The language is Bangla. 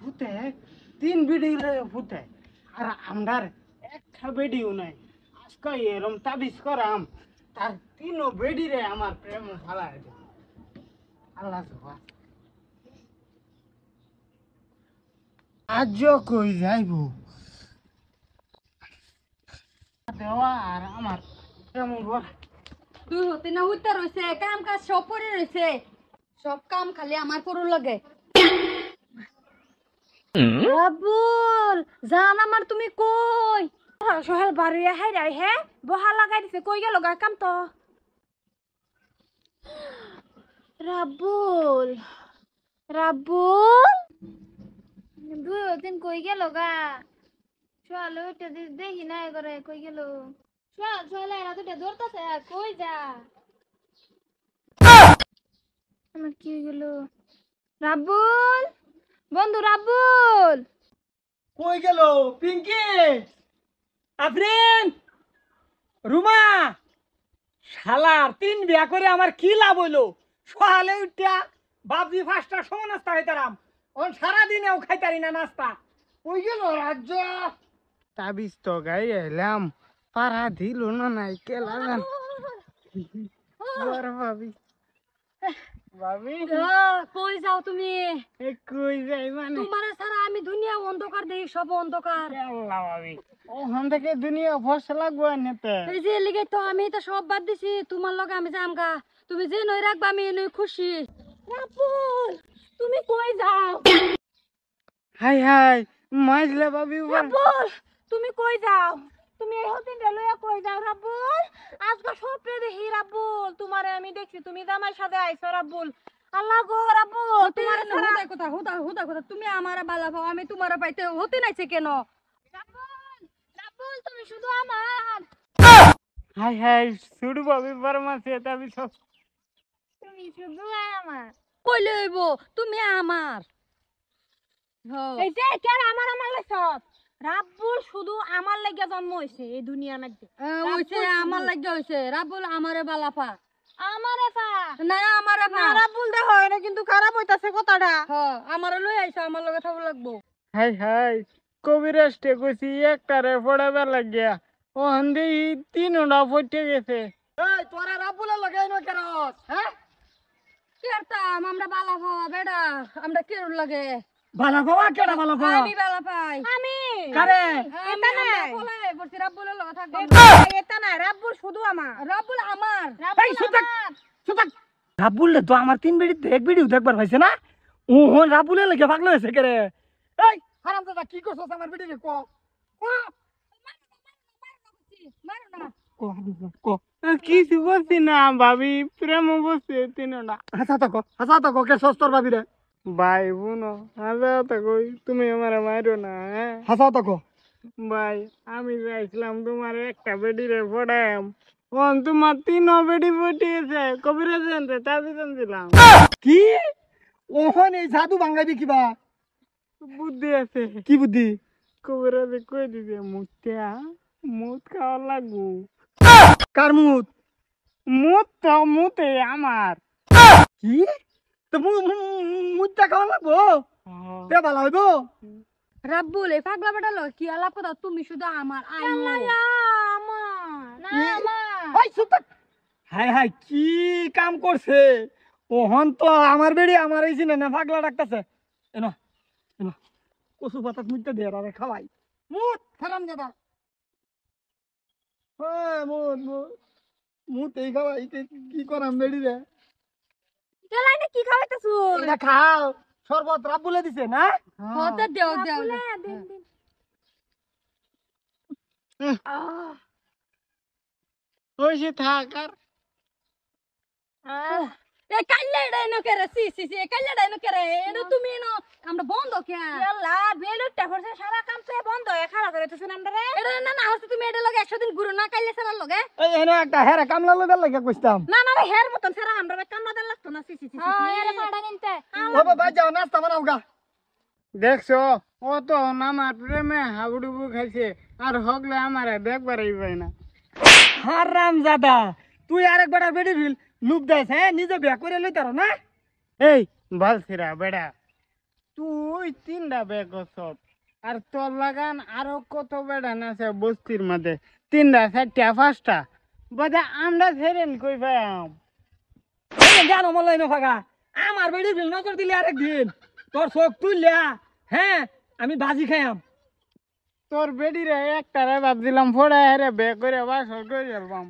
ভূতে 3 বেডি ভূতে আর আমরার একটা বেডিও নাই। আজকে এরম তাবিজ করাম তার 3 বেডি রে আমার প্রেম ফালা আছে। আল্লাহ জবা আজ কই যাইব দেওয়া আর আমার প্রেম ঘর তুই হতে না উত্তর রয়েছে কাম কাজ সব পরে রয়েছে সব কাম খালি আমার পুরো লাগে রাবুল জান আমার তুমি কই সোহেল বাড়িয়া হাই রাই হে বহা লাগাই দিছে কই গেল গা কাম তো রাবুল রাবুল দুই দিন কই গেল গা চলো এটা দেখি না করে কই গেল চল চল এরা দুটো দৌড়তাছে কই যা আমার কি গেল রাবুল বন্ধু রাবুল কই গেল পিঙ্কি আফরিন রুমা শালার 3 বিয়া করে আমার কি লাভ হইলো সকালে উঠিয়া বাবজি 5টার সময় নাস্তা খাইতারাম ওন সারা দিনেও খাইতারি না নাস্তা কই গেল রাজ্য তাবিজ তো গাই এলাম পারা দিল না নাই কে লাগান বড় ভাবি ভাবি কই যাও তুমি কই যাই মানে তোমার ছাড়া আমি দুনিয়া অন্ধকার দেখি সব অন্ধকার আল্লাহ ভাবি ওখান থেকে দুনিয়া ফসল লাগবো নেতে এই যে লিগে তো আমি তো সব বাদ দিছি তোমার লগে আমি যামগা তুমি যে নই রাখবা আমি নই খুশি রাবুল তুমি কই যাও হাই হাই মাইজলে ভাবি রাবুল তুমি কই যাও তুমি এই হদিন লইয়া কই যাও রাবুল আজকে স্বপ্নে দেখি রাবুল তোমারে আমি দেখছি তুমি জামাই সাথে আইছো রাবুল আল্লাহ গো রাবুল তোমার হুদা কথা হুদা কথা তুমি আমারে বালা পাও আমি তোমারে পাইতে হতে নাইছে কেন রাবুল রাবুল তুমি শুধু আমার হাই হাই শুরু ভাবি বর্মাসে তাবি সব তুমি শুধু আমার কই লইব তুমি আমার এই যে কেন আমার লাইছত রাব্বুল শুধু আমার লাগিয়া জন্ম হইছে এই দুনিয়ার মধ্যে হইছে আমার লাগিয়া হইছে রাব্বুল আমারে বালাফা আমারে পা না আমারে পা রাব্বুল দে হয় না কিন্তু খারাপ হইতাছে কথাটা আমারে লই আইছো আমার লগে থাকব লাগবো হাই হাই কবিরাজটে কইছি একটারে পড়াবে লাগিয়া ও হন্দি 3টা ফটে গেছে এই তোরা রাবুলে লাগাই না কেরস হ্যাঁ কেরতাম আমরা বালাফা বেডা আমরা কেরুর লাগে ভালো বাবা কেডা ভালো বাবা আমি বালা পাই আমি কারে এটা না বলে বলছি রাব্বুলের লগে থাকব এটা না রাব্বুল শুধু আমার রাব্বুল আমার এই সুতাক সুতাক রাবুলে তো আমার 3 বেড়ি এক বেড়িও দেখবার পাইছে না ও হন রাবুলে লাগে পাগল হইছে কেরে এই হারামজাদা কি করছস আমার বেড়ি রে কো মারো না কো কিছু বলছি না ভাবি প্রেম বসে 3টা হাসা তো কে সস্তর ভাবি রে ভাই বোনো হাসা তো কই তুমি আমারে মারো না হ্যাঁ হাসা তো ভাই আমি যাইছিলাম তোমার একটা বেডি রে পড়াম কোন তোমার 3 বেডি পটিয়েছে কবিরাজ জানতে তাবি জানছিলাম কি ওহন এই জাদু ভাঙাবি কিবা বুদ্ধি আছে কি বুদ্ধি কবিরাজ কই দিবে মুত্যা মুত খাওয়া লাগবো কার মুত মুত তো মুতে আমার কি তো মুতটা খাওয়া লাগবো তে ভালো হইব রাব্বুল এই পাগলা বেটা লয় কি আলাপ কথা তুমি শুধু আমার আইও হাই হাই কি কাম করছে ওহন তো আমার বেড়ি আমার এই চিনে না পাগলা ডাকতেছে এনো এনো কচু পাতা মুতটা দে আরে খাওয়াই মুত হারাম দাদা মুত মুত মুত এই খাওয়াই কি করাম বেড়ি রে কেলাই না কি খাওয়াইতাছু এটা খাও শরবত রাব্বুলে দিছে না হতে দেও দেও দিন ওইসে থাক আর এ কাল্লা ডাইনো করে সি কাল্লা ডাইনো করে এনো তুমি এনো আমরা বন্ধ কে আল্লাহ বেলুটা করছে সারা কাম তো বন্ধ এ খাড়া করে তুছেন আমরা রে এটা না হচ্ছে তুমি এটা লগে 100 দিন গুরু না কাইলে সারা লগে এই এনো একটা হেরা কামলা লগে লাগে কইতাম না রে হের মতন সারা আমরা কামলা দেন লাগতো না সি এরে পাড়া নিতে ও বাবা যাও নাস্তা বানাও গা দেখছো ও তো আমার প্রেমে হাবুডুবু খাইছে আর হগলে আমারে দেখবারই পাই না হারাম জাদা তুই আরেকবার বেড়ি ফিল লুক দেস হ্যাঁ নিজে বিয়া করে লইতার না এই বালছিরা বেড়া তুই 3টা বিয়ে করছত আর তোর লাগান আরো কত বেড়ান আছে বস্তির মধ্যে 3টা 4টা 5টা বাদে আমরা ছেড়েন কই পাইম জ্ঞান অমল ফাঁকা আমার বেড়ি নজর দিলে আরেকদিন তোর চোখ তুললা হ্যাঁ আমি বাজি খাইয়াম তোর বেডি রে একটা রে ভাবছিলাম ফোড়া হেরে বে করে বাসর করে ফেলবাম